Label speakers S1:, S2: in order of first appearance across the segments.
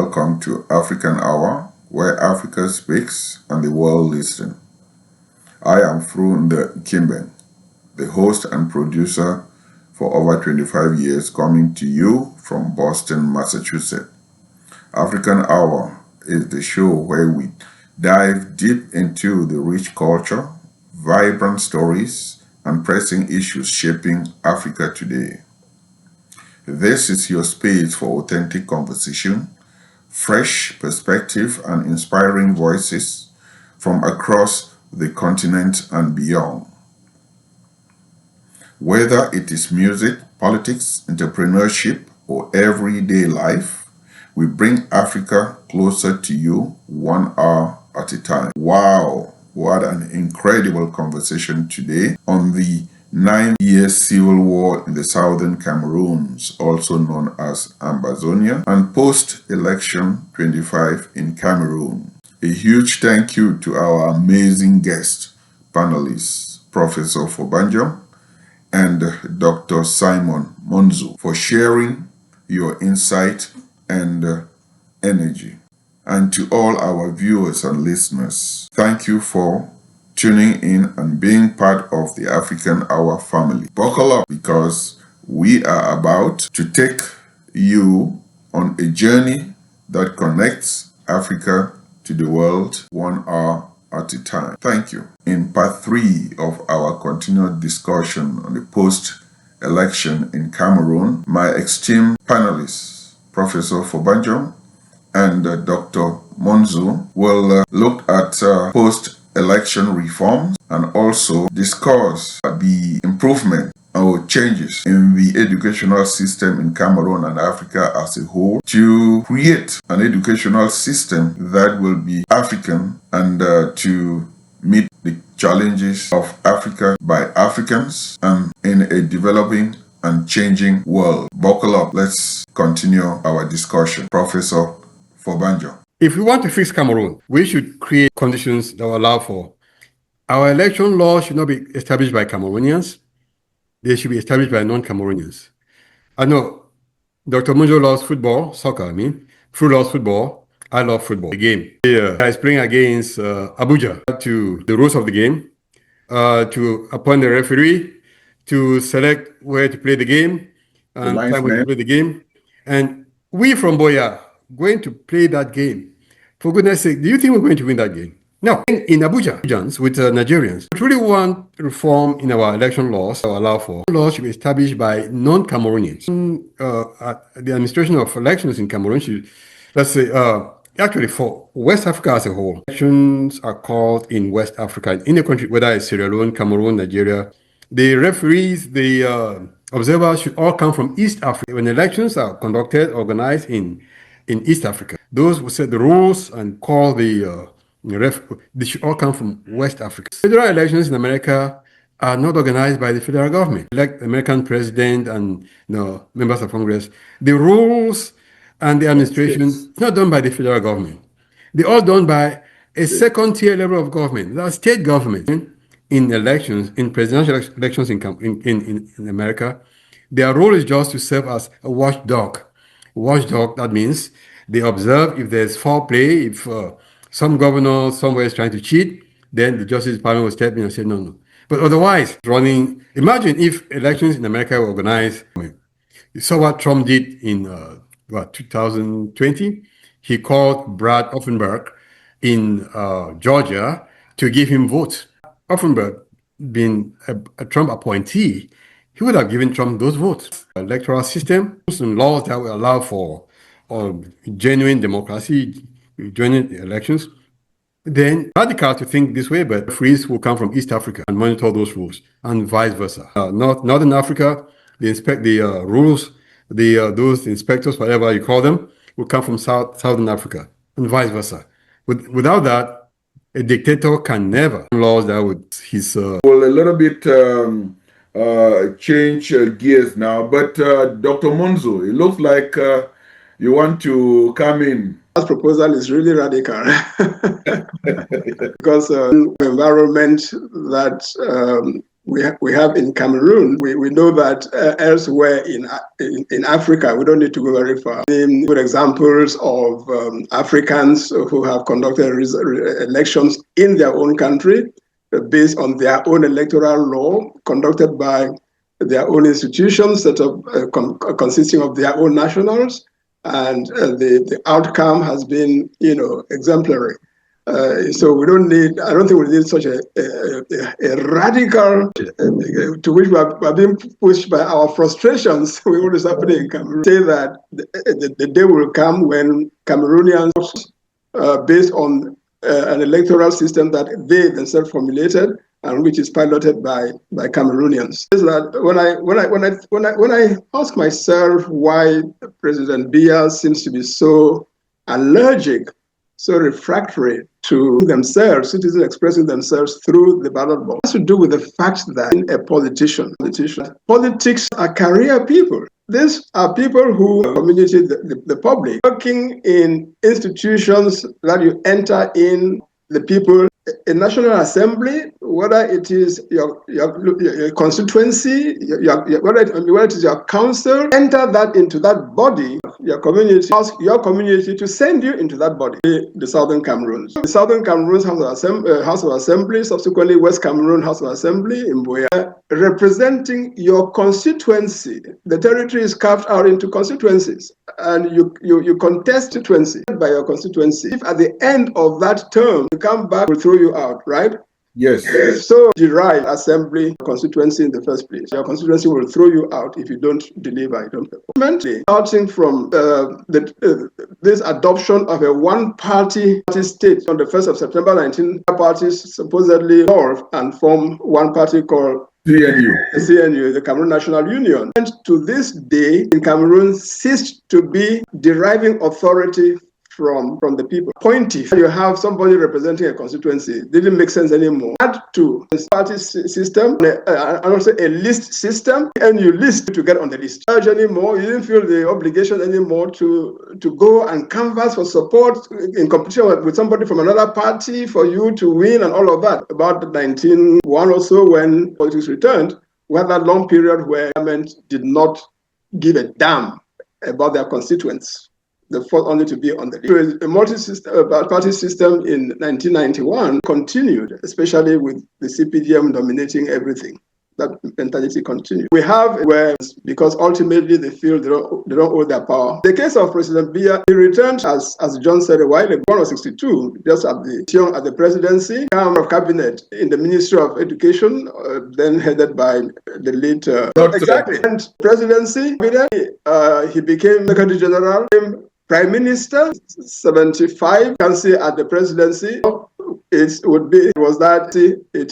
S1: welcome to African Hour, where Africa speaks and the world listens. I am Frunde Kimben, the host and producer for over 25 years, coming to you from Boston, Massachusetts. African Hour is the show where we dive deep into the rich culture, vibrant stories, and pressing issues shaping Africa today. This is your space for authentic conversation, fresh perspective, and inspiring voices from across the continent and beyond. Whether it is music, politics, entrepreneurship, or everyday life, we bring Africa closer to you 1 hour at a time. Wow, what an incredible conversation today on the 9-year civil war in the southern Cameroons, also known as Ambazonia, and post-election 25 in Cameroon. A huge thank you to our amazing guest panelists, Professor Fobanjong and Dr. Simon Munzu, for sharing your insight and energy. And to all our viewers and listeners, thank you for tuning in and being part of the African Hour family. Buckle up, because we are about to take you on a journey that connects Africa to the world 1 hour at a time. Thank you. In part 3 of our continued discussion on the post-election in Cameroon, my esteemed panelists, Professor Fobanjong and Dr. Munzu, will look at post-election reforms and also discuss the improvement or changes in the educational system in Cameroon and Africa as a whole to create an educational system that will be African and to meet the challenges of Africa by Africans and in a developing and changing world. Buckle up. Let's continue our discussion. Professor Fobanjong.
S2: If we want to fix Cameroon, we should create conditions that will allow for our election laws should not be established by Cameroonians. They should be established by non-Cameroonians. I know Dr. Munzu loves football, soccer, Fru loves football. I love football, the game. I is playing against Abuja to the rules of the game, to appoint the referee, to select where to play the game, and time when to play the game. And we from Boya going to play that game. For goodness sake, do you think we're going to win that game? No. In Abuja, with Nigerians, we really want reform in our election laws to allow for laws should be established by non-Cameroonians. The administration of elections in Cameroon should, let's say, actually for West Africa as a whole, elections are called in West Africa, in a country, whether it's Sierra Leone, Cameroon, Nigeria. The referees, the observers should all come from East Africa. When elections are conducted, organized in East Africa, those who set the rules and call they should all come from West Africa. Federal elections in America are not organized by the federal government. Elect the American president and members of Congress. The rules and the administration is not done by the federal government. They're all done by a second-tier level of government. That's state government. In elections, in presidential elections in America, their role is just to serve as a watchdog. Watchdog, that means they observe if there's foul play, if some governor somewhere is trying to cheat, then the Justice Department will step in and say, no. But otherwise, imagine if elections in America were organized. You saw what Trump did in 2020? He called Brad Offenberg in Georgia to give him votes. Offenberg, being a Trump appointee, he would have given Trump those votes. Electoral system, and laws that will allow for genuine democracy, genuine elections. Then radical to think this way, but referees will come from East Africa and monitor those rules, and vice versa. Northern Africa, they inspect the rules. Those inspectors, whatever you call them, will come from Southern Africa, and vice versa. Without that, a dictator can never laws that would his.
S1: Well, a little bit change gears now, but Dr. Munzu, it looks like you want to come in.
S3: That proposal is really radical because the environment that we have in Cameroon. We know that elsewhere in Africa, we don't need to go very far. Good examples of Africans who have conducted elections in their own country based on their own electoral law, conducted by their own institutions set up consisting of their own nationals, and the outcome has been, exemplary. So we don't need. I don't think we need such a radical to which we are being pushed by our frustrations with what is happening in Cameroon. Say that the day will come when Cameroonians, based on an electoral system that they themselves formulated and which is piloted by Cameroonians. Is that when I ask myself why President Biya seems to be so allergic, so refractory to themselves, citizens expressing themselves through the ballot box, it has to do with the fact that in a politician, politics are career people. These are people who community the public, working in institutions that you enter in, the people. A national assembly, whether it is your constituency, whether it is your council, enter that into that body, your community, ask your community to send you into that body. The Southern Cameroon. The Southern Cameroon's House of Assembly, subsequently West Cameroon House of Assembly in Buea, representing your constituency. The territory is carved out into constituencies, and you contest constituency by your constituency. If at the end of that term you come back, we'll throw you out, right?
S1: Yes.
S3: So the right assembly constituency in the first place. Your constituency will throw you out if you don't deliver, you don't perform. Starting from this adoption of a one-party state on the 1st of September 19, parties supposedly dissolve and form one party called CNU, the Cameroon National Union. And to this day, in Cameroon, ceased to be deriving authority from the people. Pointy, you have somebody representing a constituency, didn't make sense anymore. Add to the party system, and also a list system, and you list to get on the list. Anymore, you didn't feel the obligation anymore to go and canvass for support in competition with somebody from another party for you to win and all of that. About 1901 or so, when politics returned, we had that long period where government did not give a damn about their constituents. The first only to be on the list. A multi-party system in 1991 continued, especially with the CPDM dominating everything. That mentality continued. We have where, because ultimately they feel they don't owe their power. The case of President Biya, he returned, as John said a while ago, 1962, just at the presidency, of cabinet in the Ministry of Education, then headed by the late exactly. And presidency, he became Secretary General, Prime Minister, 75, can say at the presidency, it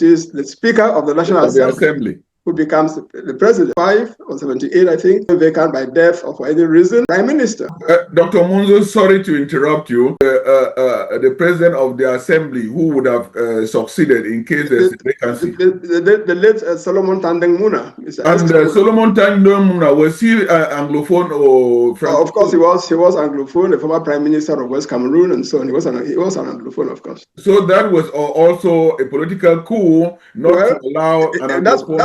S3: is the Speaker of the National Assembly who becomes the president. 5 or 78, I think, vacant by death or for any reason, Prime Minister.
S1: Dr. Munzu, sorry to interrupt you. The president of the assembly, who would have succeeded in case there's a vacancy?
S3: The late Solomon Tandeng Muna.
S1: And Solomon Tandeng Muna, was he Anglophone or Francophone?
S3: Of course, he was Anglophone, the former Prime Minister of West Cameroon, and so on. He was an Anglophone, of course.
S1: So that was also a political coup, not to allow an Anglophone.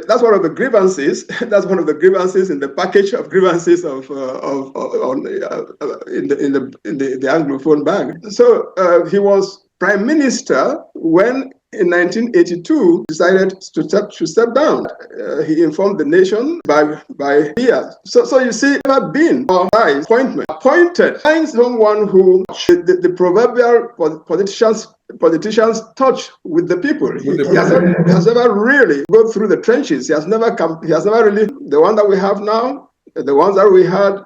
S3: That's one of the grievances. That's one of the grievances in the package of grievances in the Anglophone bag. So he was Prime Minister when, in 1982, decided to step down. He informed the nation by years. So you see, never been appointed, find someone who the proverbial politicians touch with the people. He has never really gone through the trenches. He has never really, the one that we have now, the ones that we had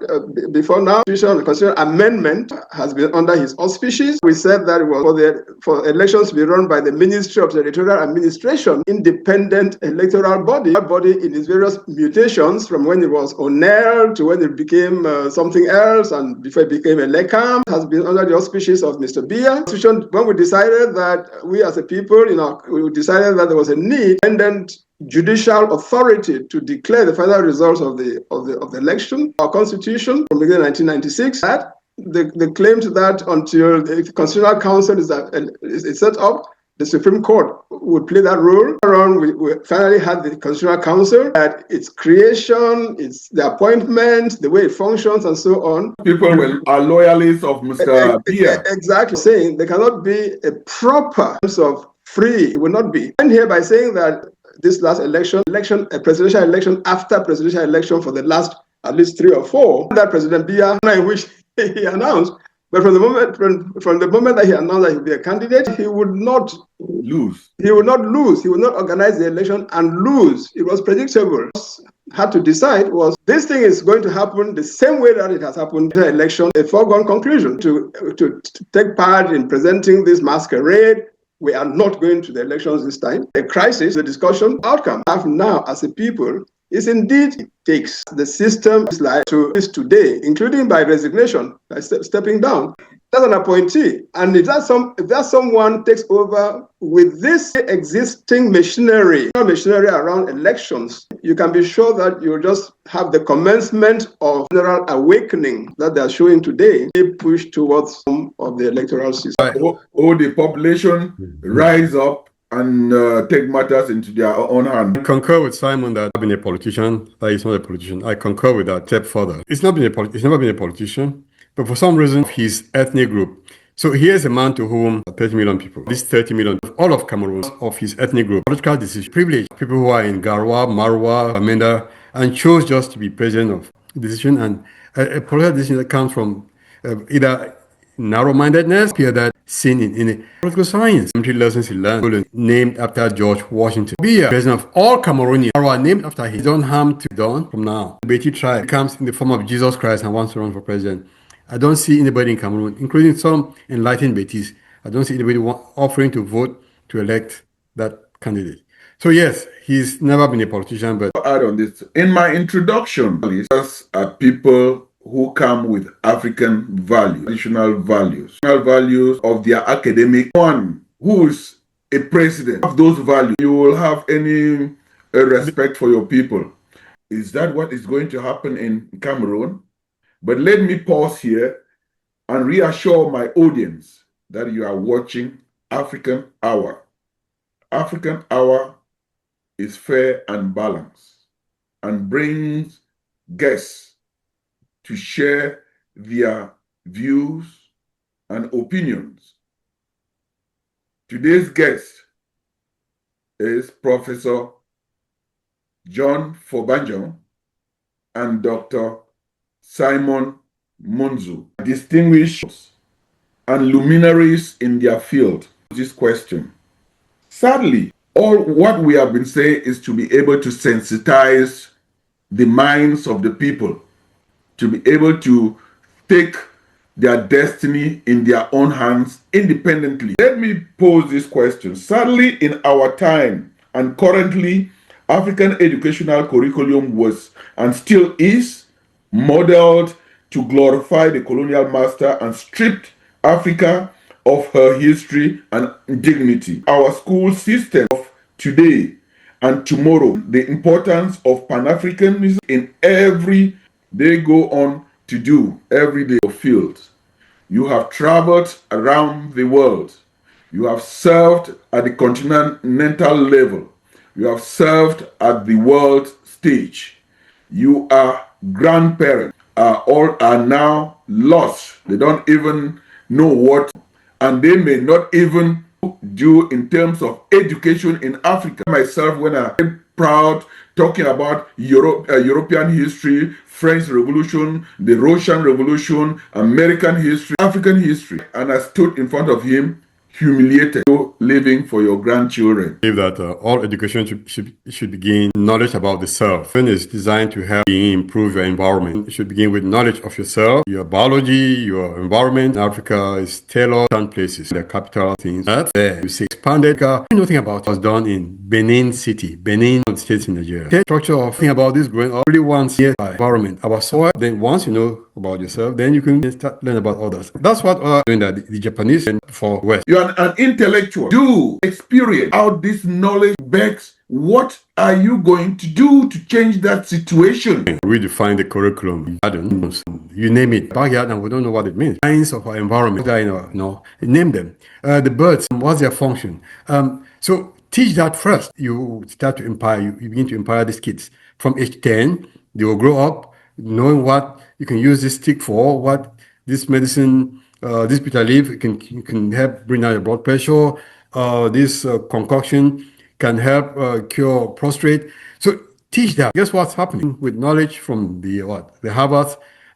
S3: before now, the Constitutional Amendment has been under his auspices. We said that it was for elections to be run by the Ministry of Territorial Administration, independent electoral body. That body in its various mutations, from when it was ONEL to when it became something else, and before it became ELECAM, has been under the auspices of Mr. Biya. When we decided that we as a people, we decided that there was a need, independent judicial authority to declare the final results of the election. Our constitution from the beginning of 1996, that they claimed that until the Constitutional Council is set up, the Supreme Court would play that role. Later on, we finally had the Constitutional Council, that its creation, its the appointment, the way it functions, and so on.
S1: People are loyalists of Mr. Biya.
S3: Exactly, saying there cannot be a proper sense of free. It will not be. And here by saying that this last election, a presidential election after presidential election for the last at least 3 or 4, that President Biya, in which he announced. But from the moment that he announced that he would be a candidate, he would not
S1: lose.
S3: He would not lose. He would not organize the election and lose. It was predictable. Had to decide was this thing is going to happen the same way that it has happened in the election, a foregone conclusion. To take part in presenting this masquerade, we are not going to the elections this time. A crisis, the discussion, outcome. Have now as a people is indeed it takes the system like to this today, including by resignation, by stepping down. That's an appointee, and if that someone takes over with this existing machinery around elections, you can be sure that you'll just have the commencement of general awakening that they're showing today, they push towards some of the electoral system.
S1: The population rise up and take matters into their own hands.
S2: I concur with Simon that being a politician, that he's not a politician. I concur with that step further. He's never been a politician, but for some reason, his ethnic group. So here's a man to whom 30 million people, these 30 million, all of Cameroon, of his ethnic group, political decision, privilege, people who are in Garwa, Marwa, Amenda, and chose just to be president of decision, and a political decision that comes from either narrow-mindedness, appear that seen in political science. Lessons he learned, named after George Washington. Biya, president of all Cameroonians, are named after him. Don't harm to done from now. The Beti tribe comes in the form of Jesus Christ and wants to run for president. I don't see anybody in Cameroon, including some enlightened Betis. I don't see anybody offering to vote to elect that candidate. So yes, he's never been a politician, but
S1: add on this. In my introduction, these are people who come with African values, traditional values of their academic. One who is a president of those values, you will have any respect for your people. Is that what is going to happen in Cameroon? But let me pause here and reassure my audience that you are watching African Hour. African Hour is fair and balanced and brings guests to share their views and opinions. Today's guest is Professor John Fobanjong and Dr. Simon Munzu, distinguished and luminaries in their field. This question. Sadly, all what we have been saying is to be able to sensitize the minds of the people, to be able to take their destiny in their own hands independently. Let me pose this question. Sadly, in our time and currently, African educational curriculum was and still is modeled to glorify the colonial master and stripped Africa of her history and dignity. Our school system of today and tomorrow, the importance of Pan-Africanism in every they go on to do everyday fields. You have traveled around the world. You have served at the continental level. You have served at the world stage. You are grandparents. All are now lost. They don't even know what, and they may not even do in terms of education in Africa. Myself, when I'm proud talking about European history, French Revolution, the Russian Revolution, American history, African history, and I stood in front of him, humiliated, living for your grandchildren.
S2: I believe that all education should begin knowledge about the self. It is designed to help you improve your environment. It should begin with knowledge of yourself, your biology, your environment. Africa is tailored to places, the capital things. That's there. You see expanded. Nothing about it was done in Benin City, Benin States in Nigeria. The structure of thinking about this growing up really once here by environment, our soil. Then once you know about yourself, then you can start learn about others. That's what doing that the Japanese and for West.
S1: You are an intellectual. Do experience how this knowledge begs What are you going to do to change that situation?
S2: Redefine the curriculum. Gardens, you name it. Backyard, and we don't know what it means. Science of our environment. Name them. The birds. What's their function? So teach that first. You start to empower. You begin to empower these kids from age 10. They will grow up knowing what you can use this stick for. What this medicine, this bitter leaf can help bring down your blood pressure. This concoction can help cure prostrate. So teach that. Guess what's happening with knowledge from the Harvard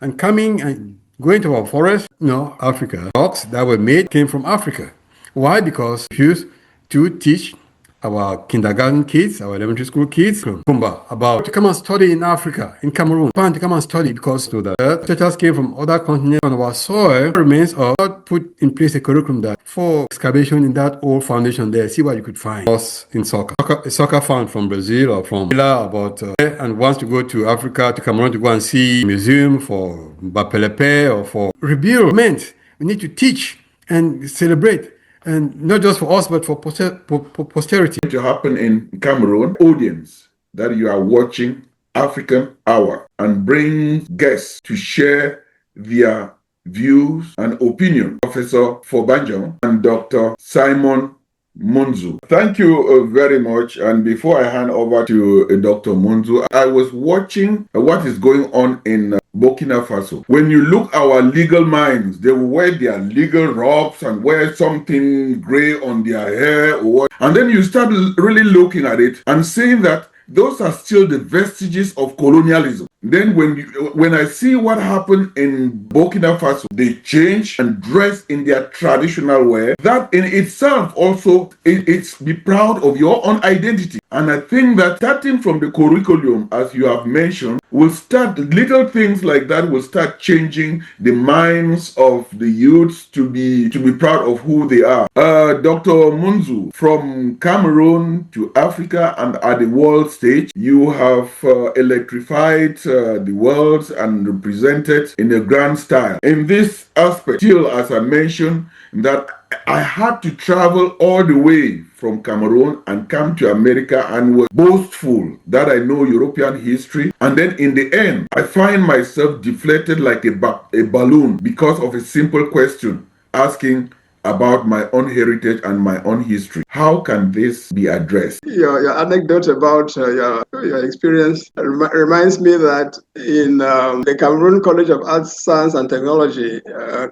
S2: and coming and going to our forest, Africa. Dogs that were made came from Africa. Why? Because we used to teach our kindergarten kids, our elementary school kids, about to come and study in Africa, in Cameroon, to come and study because the teachers came from other continents on our soil remains of God put in place a curriculum that for excavation in that old foundation there, see what you could find. Us in soccer. A soccer fan from Brazil or from about and wants to go to Africa, to Cameroon to go and see a museum for Bapelepe or for rebuild. We need to teach and celebrate. And not just for us, but for posterity.
S1: To happen in Cameroon, audience that you are watching African Hour and bring guests to share their views and opinion. Professor Fobanjong and Dr. Simon Munzu. Thank you very much. And before I hand over to Dr. Munzu, I was watching what is going on in Burkina Faso. When you look our legal minds, they will wear their legal robes and wear something gray on their hair or what. And then you start really looking at it and saying that those are still the vestiges of colonialism. Then when I see what happened in Burkina Faso, they change and dress in their traditional wear. That in itself also, it's be proud of your own identity. And I think that starting from the curriculum, as you have mentioned, will start, little things like that will start changing the minds of the youths to be proud of who they are. Dr. Munzu, from Cameroon to Africa and at the world stage, you have electrified the world and represented in a grand style. In this aspect, still, as I mentioned, that I had to travel all the way from Cameroon and come to America and was boastful that I know European history. And then in the end, I find myself deflated like a balloon because of a simple question asking about my own heritage and my own history. How can this be addressed?
S3: Your anecdote about your experience reminds me that in the Cameroon College of Arts, Science and Technology,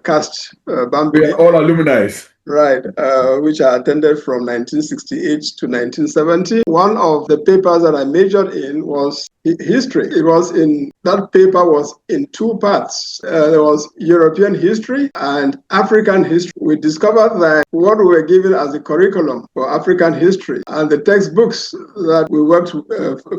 S3: CAST, Bambi.
S1: We are all alumni.
S3: Right, which I attended from 1968 to 1970. One of the papers that I majored in was history. That paper was in two parts. There was European history and African history. We discovered that what we were given as a curriculum for African history and the textbooks that we worked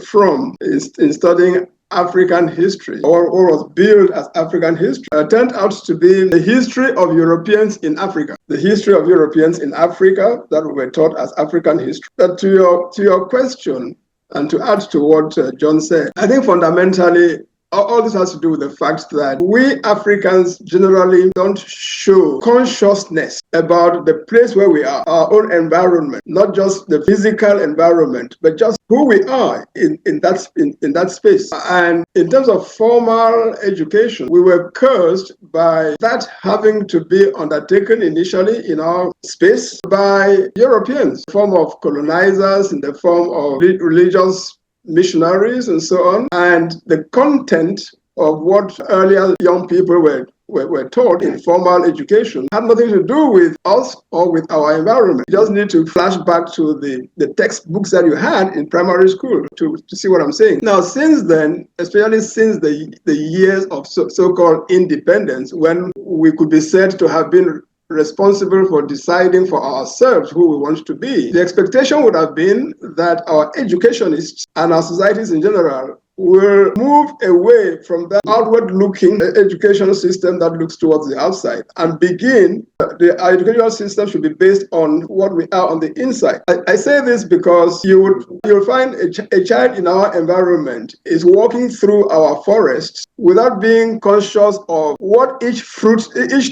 S3: from in studying African history, or was billed as African history, turned out to be the history of Europeans in Africa. The history of Europeans in Africa that we were taught as African history. But to your question, and to add to what John said, I think fundamentally, all this has to do with the fact that we Africans generally don't show consciousness about the place where we are, our own environment, not just the physical environment, but just who we are in that space. And in terms of formal education, we were cursed by that having to be undertaken initially in our space by Europeans, in the form of colonizers, in the form of religious missionaries and so on, and the content of what earlier young people were taught in formal education had nothing to do with us or with our environment. You just need to flash back to the textbooks that you had in primary school to see what I'm saying. Now, since then, especially since the years of so-called independence, when we could be said to have been responsible for deciding for ourselves who we want to be, the expectation would have been that our educationists and our societies in general will move away from that outward-looking educational system that looks towards the outside and begin, our educational system should be based on what we are on the inside. I say this because you'll find a child in our environment is walking through our forests without being conscious of what each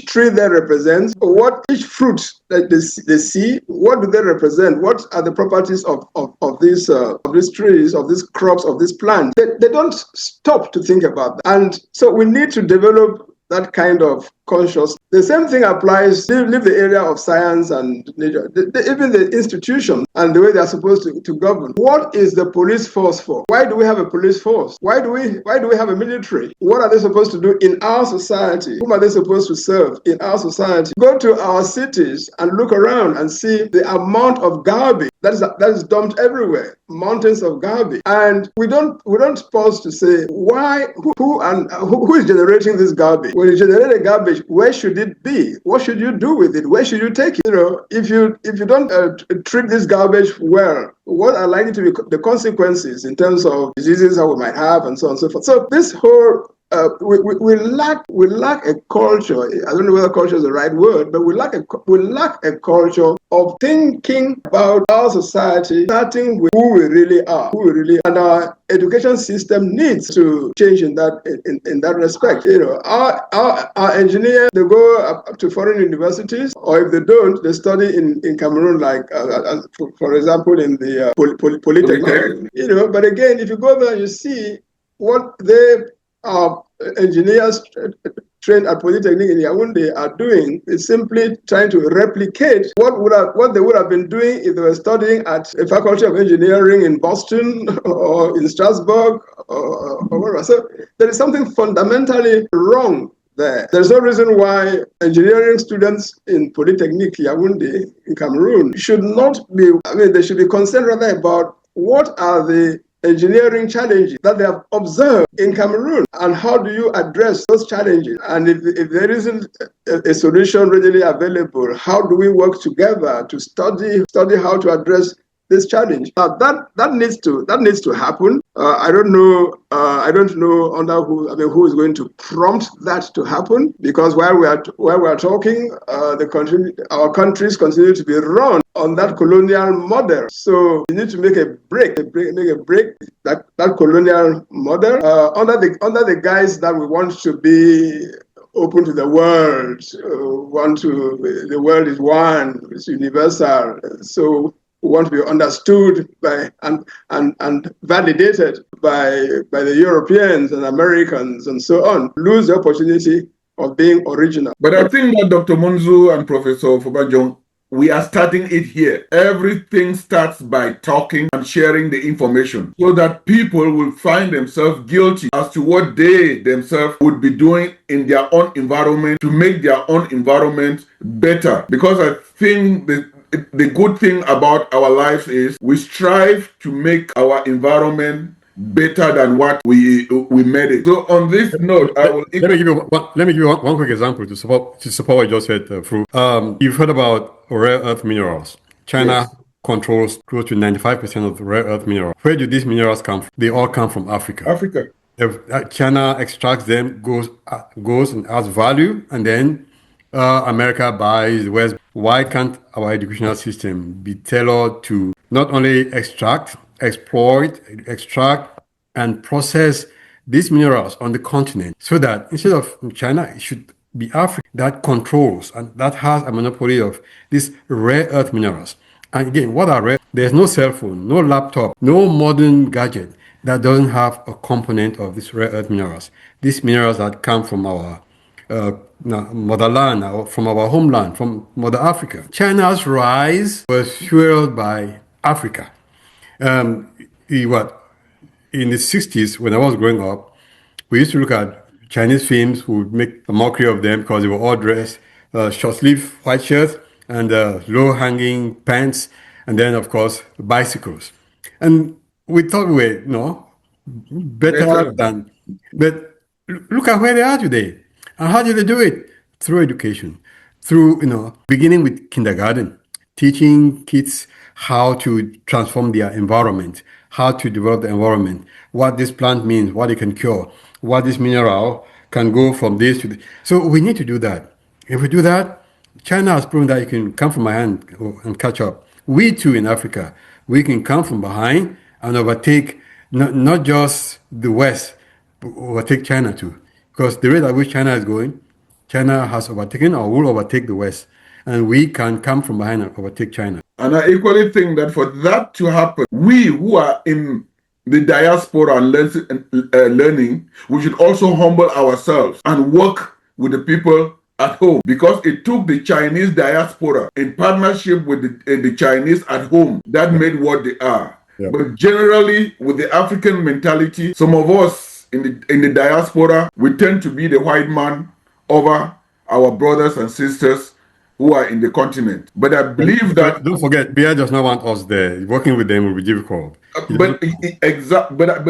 S3: tree there represents, or what each fruit they see, what do they represent? What are the properties of these trees, of these crops, of these plants? They don't stop to think about that. And so we need to develop that kind of consciousness. The same thing applies, leave the area of science and nature, even the institution and the way they are supposed to govern. What is the police force for? Why do we have a police force? Why do we have a military? What are they supposed to do in our society? Whom are they supposed to serve in our society? Go to our cities and look around and see the amount of garbage that is dumped everywhere, mountains of garbage. And we don't pause to say, why, who is generating this garbage? When you generate a garbage, where should it be? What should you do with it? Where should you take it? If you don't treat this garbage well, what are likely to be the consequences in terms of diseases that we might have and so on and so forth. So this whole we lack a culture. I don't know whether culture is the right word, but we lack a culture of thinking about our society, starting with who we really are, and our education system needs to change in that respect. Our engineers, they go up to foreign universities, or if they don't, they study in Cameroon, like for example in the Polytechnic. But again, if you go there, you see what engineers trained at Polytechnic in Yaoundé are doing is simply trying to replicate what they would have been doing if they were studying at a faculty of engineering in Boston or in Strasbourg or wherever. So there is something fundamentally wrong there. There's no reason why engineering students in Polytechnic Yaoundé in Cameroon should not be, they should be concerned rather about what are the engineering challenges that they have observed in Cameroon, and how do you address those challenges? And if there isn't a solution readily available, how do we work together to study how to address this challenge? That needs to happen. I don't know under who is going to prompt that to happen, because while we are talking, our countries continue to be run on that colonial model. So we need to make a break that colonial model under the guise that we want to be open to the world. The world is one, it's universal. So we want to be understood by and validated by the Europeans and Americans and so on. Lose the opportunity of being original.
S1: But I think that Dr. Munzu and Professor Fobanjong, we are starting it here. Everything starts by talking and sharing the information so that people will find themselves guilty as to what they themselves would be doing in their own environment to make their own environment better. Because I think the good thing about our lives is we strive to make our environment better than what we made it. So on this note,
S2: let me give you one quick example to support what you just said, Fru. You've heard about rare earth minerals. China controls close to 95% of the rare earth minerals. Where do these minerals come from? They all come from Africa. If China extracts them, goes and adds value, and then America buys the West. Why can't our educational system be tailored to not only exploit, extract, and process these minerals on the continent, so that instead of China, it should be Africa that controls and that has a monopoly of these rare earth minerals. And again, what are rare? There's no cell phone, no laptop, no modern gadget that doesn't have a component of these rare earth minerals. These minerals that come from our motherland, or from our homeland, from Mother Africa. China's rise was fueled by Africa. In the 60s, when I was growing up, we used to look at Chinese films who would make a mockery of them because they were all dressed short-sleeved white shirts and low-hanging pants, and then, of course, bicycles. And we thought we were, better than... But look at where they are today. And how do they do it? Through education. Through, beginning with kindergarten, teaching kids how to transform their environment, how to develop the environment, what this plant means, what it can cure, what this mineral can go from this to this. So we need to do that. If we do that, China has proven that you can come from behind and catch up. We too in Africa, we can come from behind and overtake not just the West, but overtake China too. Because the rate at which China is going, China has overtaken or will overtake the West. and we can come from behind and overtake China.
S1: And I equally think that for that to happen, we who are in the diaspora and learning, we should also humble ourselves and work with the people at home, because it took the Chinese diaspora in partnership with the Chinese at home that made what they are.
S2: Yeah.
S1: But generally, with the African mentality, some of us in the diaspora, we tend to be the white man over our brothers and sisters who are in the continent. But I believe that...
S2: Don't forget, Bia does not want us there. Working with them will be difficult.
S1: But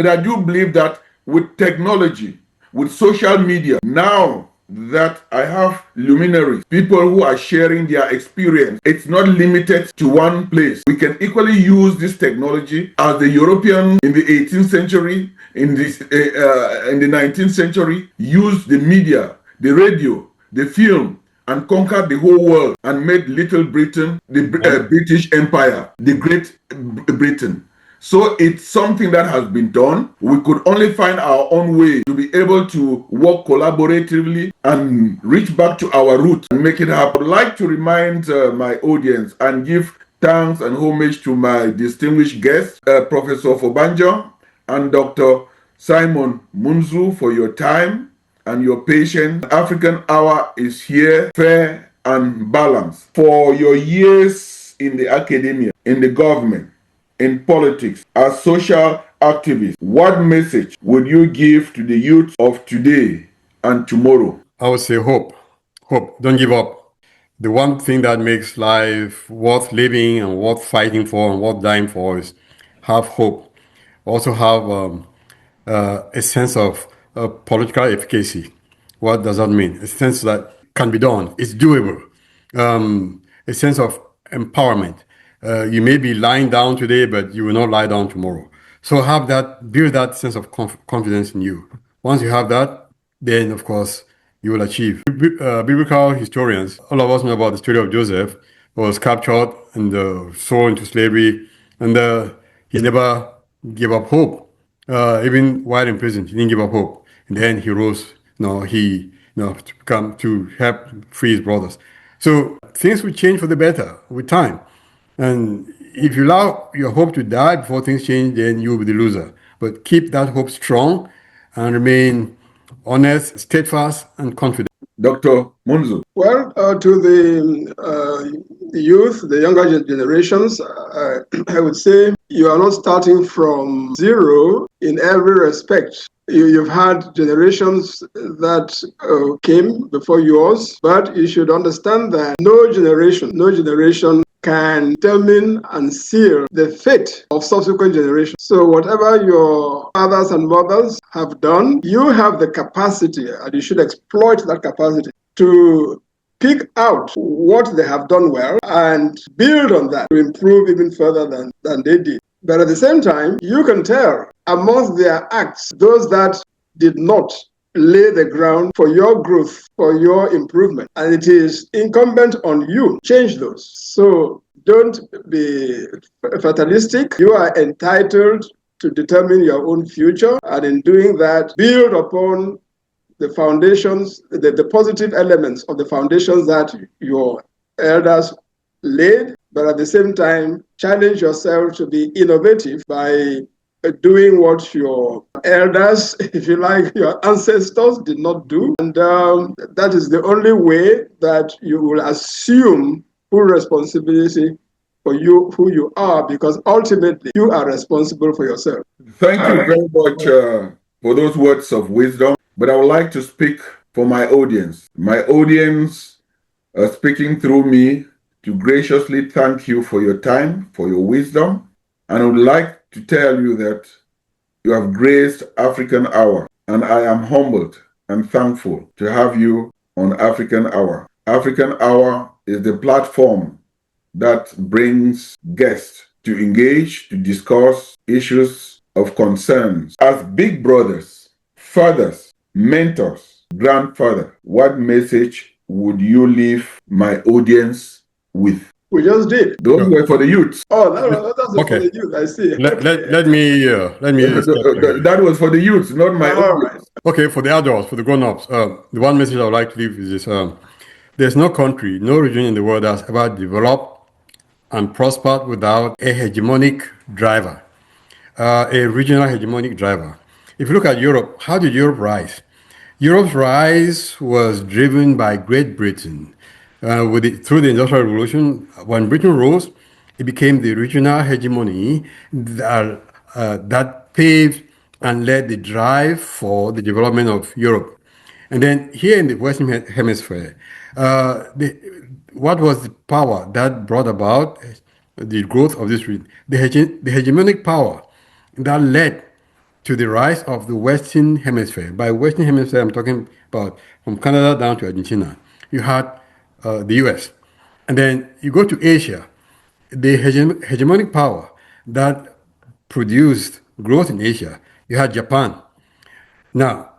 S1: I do believe that with technology, with social media, now that I have luminaries, people who are sharing their experience, it's not limited to one place. We can equally use this technology as the European in the 18th century, in the 19th century, used the media, the radio, the film, and conquered the whole world and made Little Britain, the British Empire, the Great Britain. So it's something that has been done. We could only find our own way to be able to work collaboratively and reach back to our roots and make it happen. I'd like to remind my audience and give thanks and homage to my distinguished guests, Professor Fobanjong and Dr. Simon Munzu, for your time and your patience. African Hour is here, fair and balanced. For your years in the academia, in the government, in politics, as social activists, what message would you give to the youth of today and tomorrow?
S2: I would say hope. Hope. Don't give up. The one thing that makes life worth living and worth fighting for and worth dying for is have hope. Also have a sense of political efficacy. What does that mean? A sense that can be done. It's doable. A sense of empowerment. You may be lying down today, but you will not lie down tomorrow. So build that sense of confidence in you. Once you have that, then of course you will achieve. Biblical historians, all of us know about the story of Joseph, who was captured and sold into slavery, and he never gave up hope. Even while in prison, he didn't give up hope. In the end, he rose. To come to help free his brothers. So things will change for the better with time. And if you allow your hope to die before things change, then you will be the loser. But keep that hope strong and remain honest, steadfast, and confident.
S1: Dr. Munzu.
S3: Well, to the youth, the younger generations, I would say you are not starting from zero in every respect. You've had generations that came before yours, but you should understand that no generation can determine and seal the fate of subsequent generations. So whatever your fathers and mothers have done, you have the capacity, and you should exploit that capacity to pick out what they have done well and build on that to improve even further than they did. But at the same time, you can tell amongst their acts, those that did not lay the ground for your growth, for your improvement. And it is incumbent on you to change those. So don't be fatalistic. You are entitled to determine your own future. And in doing that, build upon the foundations, the positive elements of the foundations that your elders laid, but at the same time, challenge yourself to be innovative by doing what your elders, if you like, your ancestors did not do. And that is the only way that you will assume full responsibility for you, who you are, because ultimately you are responsible for yourself.
S1: Thank you very much for those words of wisdom. But I would like to speak for my audience. My audience speaking through me to graciously thank you for your time, for your wisdom. And I would like to tell you that you have graced African Hour. And I am humbled and thankful to have you on African Hour. African Hour is the platform that brings guests to engage, to discuss issues of concerns. As big brothers, fathers, mentors, grandfather, what message would you leave my audience with?
S3: We just did.
S1: Those were for the youth.
S3: Oh, that's okay. For the youth, I see.
S2: Let me.
S1: That was for the youth, not my audience.
S2: Right. Okay, for the adults, for the grown-ups, the one message I would like to leave is this. There's no country, no region in the world that's ever developed and prospered without a hegemonic driver, a regional hegemonic driver. If you look at Europe, how did Europe rise? Europe's rise was driven by Great Britain. Through the Industrial Revolution, when Britain rose, it became the regional hegemony that paved and led the drive for the development of Europe. And then here in the Western Hemisphere, what was the power that brought about the growth of this region? The hegemonic power that led to the rise of the Western Hemisphere. By Western Hemisphere, I'm talking about from Canada down to Argentina. You had the US. And then you go to Asia, the hegemonic power that produced growth in Asia. You had Japan. Now,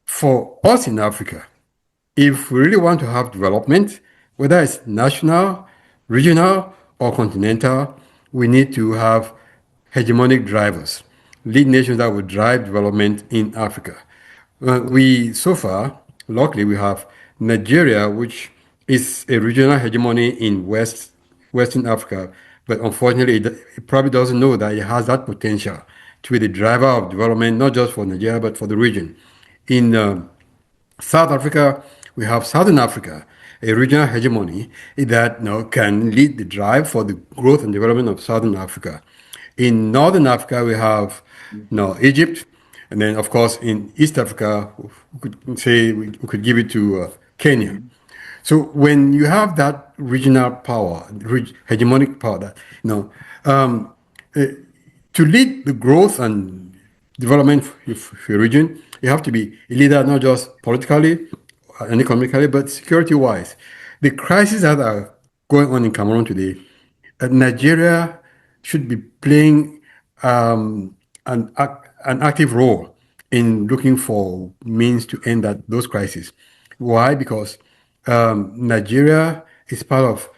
S2: for us in Africa, if we really want to have development, whether it's national, regional, or continental, we need to have hegemonic drivers, lead nations that will drive development in Africa. So far, luckily, we have Nigeria, which is a regional hegemony in Western Africa, but unfortunately, it probably doesn't know that it has that potential to be the driver of development, not just for Nigeria, but for the region. In South Africa, we have Southern Africa, a regional hegemony that can lead the drive for the growth and development of Southern Africa. In Northern Africa, we have Egypt, and then of course in East Africa, we could give it to Kenya. So when you have that regional power, hegemonic power, to lead the growth and development of your region, you have to be a leader not just politically and economically, but security-wise. The crises that are going on in Cameroon today, Nigeria should be playing an active role in looking for means to end those crises. Why? Because Nigeria is part of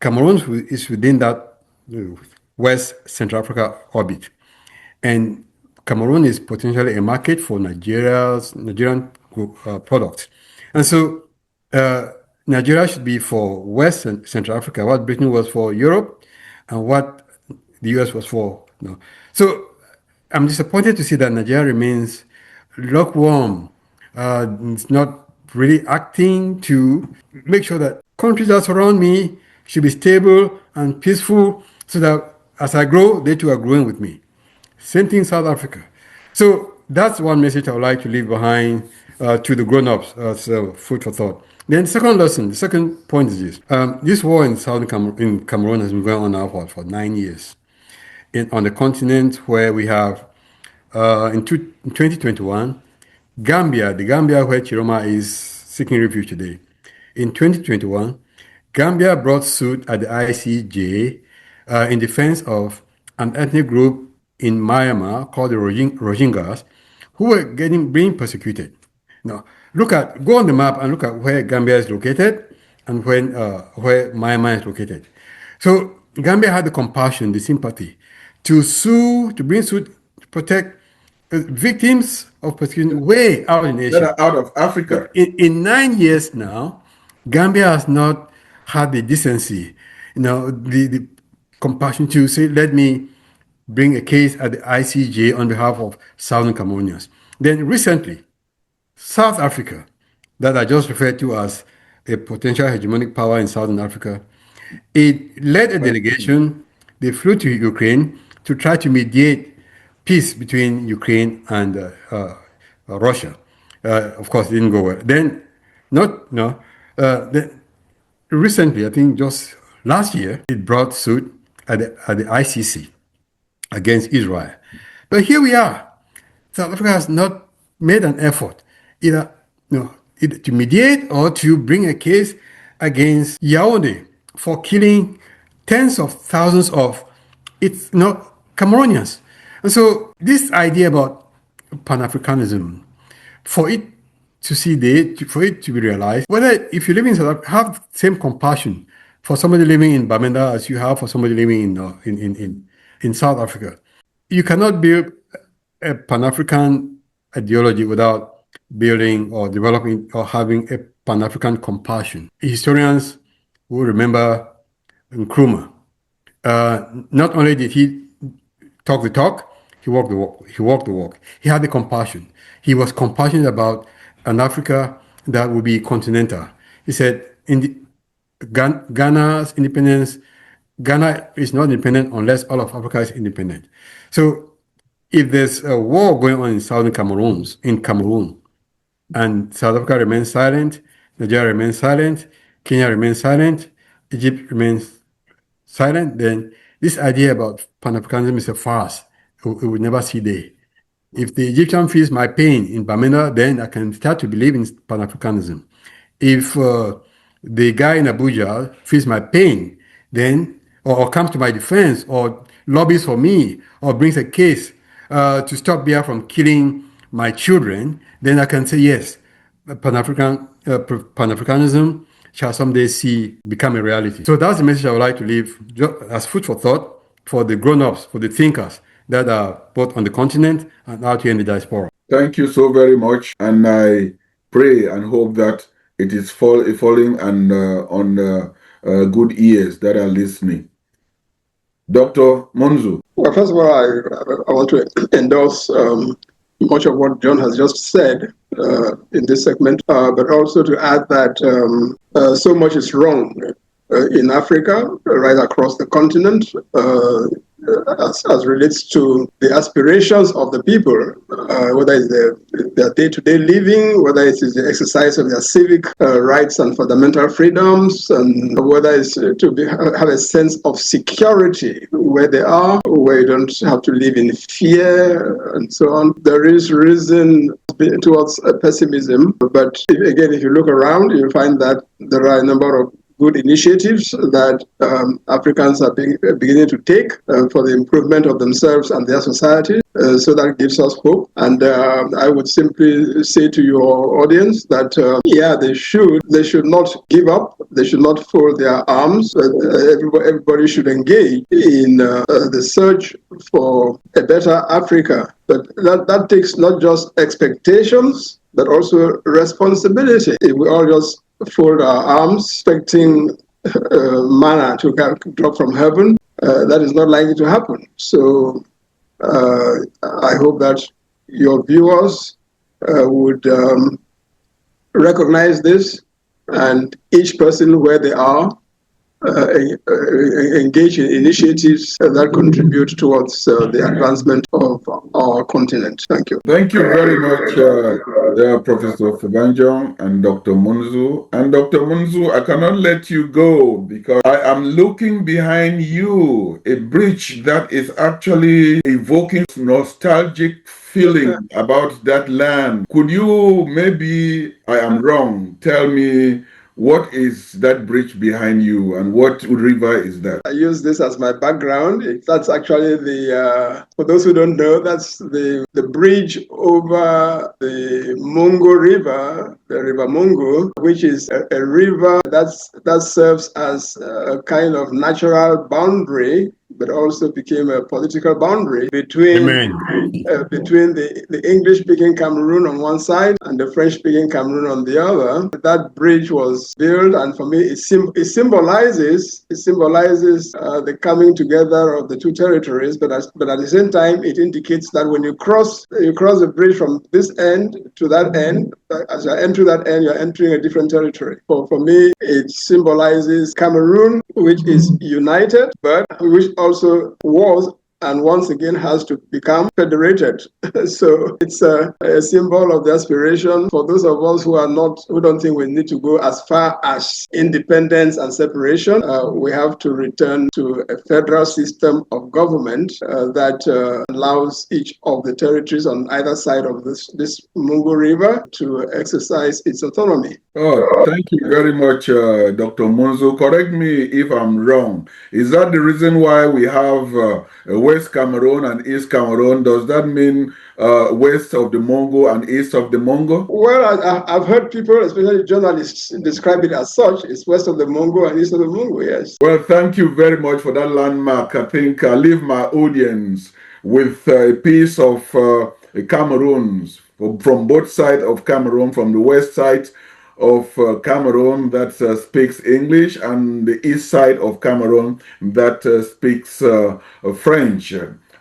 S2: Cameroon is within that West Central Africa orbit, and Cameroon is potentially a market for Nigerian products, and so Nigeria should be for West and Central Africa what Britain was for Europe, and what the US was for. So I'm disappointed to see that Nigeria remains lukewarm. It's not really acting to make sure that countries that surround me should be stable and peaceful, so that as I grow, they too are growing with me. Same thing in South Africa. So that's one message I would like to leave behind to the grown-ups as food for thought. Then the second point is this. This war in Cameroon has been going on now for 9 years. On the continent where we have, in 2021, the Gambia where Chiroma is seeking refuge today. In 2021, Gambia brought suit at the ICJ in defense of an ethnic group in Myanmar called the Rohingyas, who were being persecuted. Now, go on the map and look at where Gambia is located and where Myanmar is located. So Gambia had the compassion, the sympathy to bring suit to protect victims of persecution way out in Asia.
S1: That are out of Africa.
S2: In 9 years now, Gambia has not had the decency, the compassion to say, let me bring a case at the ICJ on behalf of Southern Cameroonians. Then recently, South Africa, that I just referred to as a potential hegemonic power in Southern Africa, it led a delegation. They flew to Ukraine to try to mediate peace between Ukraine and Russia. Of course, it didn't go well. Then, recently, I think just last year, it brought suit at the ICC against Israel. But here we are. South Africa has not made an effort either to mediate or to bring a case against Yaoundé for killing tens of thousands of its Cameroonians. And so this idea about Pan-Africanism, for it to be realized, whether if you live in South Africa, have same compassion for somebody living in Bamenda as you have for somebody living in South Africa. You cannot build a Pan-African ideology without building or developing or having a Pan-African compassion. Historians will remember Nkrumah. Not only did he talk the talk, he walked the walk. He walked the walk. He had the compassion. He was compassionate about an Africa that would be continental. He said, in the, Ghana's independence, Ghana is not independent unless all of Africa is independent. So if there's a war going on in Cameroon, and South Africa remains silent, Nigeria remains silent, Kenya remains silent, Egypt remains silent, then this idea about Pan-Africanism is a farce. It will never see day. If the Egyptian feels my pain in Bamenda, then I can start to believe in Pan-Africanism. If the guy in Abuja feels my pain, then, or comes to my defense, or lobbies for me, or brings a case to stop Biafra from killing my children, then I can say, yes, Pan-Africanism shall someday become a reality. So that's the message I would like to leave as food for thought for the grown-ups, for the thinkers that are both on the continent and out here in the diaspora.
S1: Thank you so very much, and I pray and hope that it is falling and on good ears that are listening. Dr. Munzu.
S3: Well, first of all, I want to endorse much of what John has just said in this segment, but also to add that so much is wrong in Africa, right across the continent, as relates to the aspirations of the people, whether it's their day-to-day living, whether it is the exercise of their civic rights and fundamental freedoms, and whether it's to have a sense of security where they are, where you don't have to live in fear, and so on. There is reason towards pessimism, but again, if you look around, you find that there are a number of good initiatives that Africans are beginning to take for the improvement of themselves and their society. So that gives us hope. And I would simply say to your audience that, they should not give up. They should not fold their arms. Everybody should engage in the search for a better Africa. But that takes not just expectations, but also responsibility. If we all just fold our arms, expecting manna to drop from heaven, that is not likely to happen. So I hope that your viewers would recognize this, and each person where they are engage in initiatives that contribute towards the advancement of our continent. Thank you.
S1: Thank you very much, Professor Fobanjong and Dr. Munzu. And Dr. Munzu, I cannot let you go because I am looking behind you, a bridge that is actually evoking nostalgic feeling about that land. Could you, maybe I am wrong, tell me what is that bridge behind you and what river is that?
S3: I use this as my background. That's actually for those who don't know, that's the bridge over the Mungo River, the River Mungo, which is a river that serves as a kind of natural boundary, but also became a political boundary between the English-speaking Cameroon on one side and the French-speaking Cameroon on the other. That bridge was built, and for me, it symbolizes the coming together of the two territories. But at the same time, it indicates that when you cross the bridge from this end to that end, as you enter that end, you're entering a different territory. For me, it symbolizes Cameroon, which is united, but which also was and once again has to become federated. So it's a symbol of the aspiration for those of us who don't think we need to go as far as independence and separation. We have to return to a federal system of government that allows each of the territories on either side of this Mungo River to exercise its autonomy.
S1: Oh, thank you very much, Dr. Munzu. Correct me if I'm wrong. Is that the reason why we have West Cameroon and East Cameroon? Does that mean west of the Mongo and east of the Mongo?
S3: Well, I've heard people, especially journalists, describe it as such. It's west of the Mongo and east of the Mongo, yes.
S1: Well, thank you very much for that landmark. I think I'll leave my audience with a piece of Cameroons from both sides of Cameroon, from the west side of Cameroon that speaks English and the east side of Cameroon that speaks French.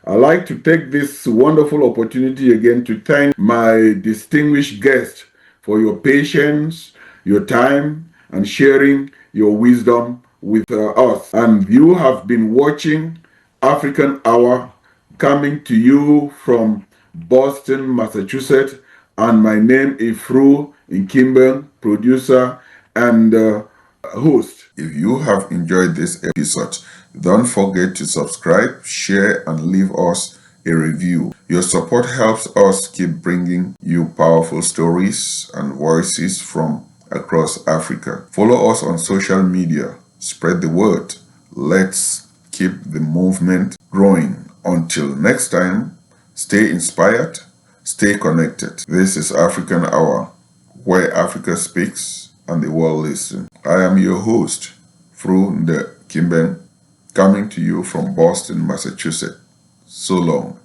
S1: I'd like to take this wonderful opportunity again to thank my distinguished guest for your patience, your time, and sharing your wisdom with us. And you have been watching African Hour coming to you from Boston, Massachusetts. And my name is Fru Nkimben, producer and host. If you have enjoyed this episode, don't forget to subscribe, share, and leave us a review. Your support helps us keep bringing you powerful stories and voices from across Africa. Follow us on social media. Spread the word. Let's keep the movement growing. Until next time, stay inspired, stay connected. This is African Hour, where Africa speaks and the world listens. I am your host, Fru Nkimben, coming to you from Boston, Massachusetts. So long.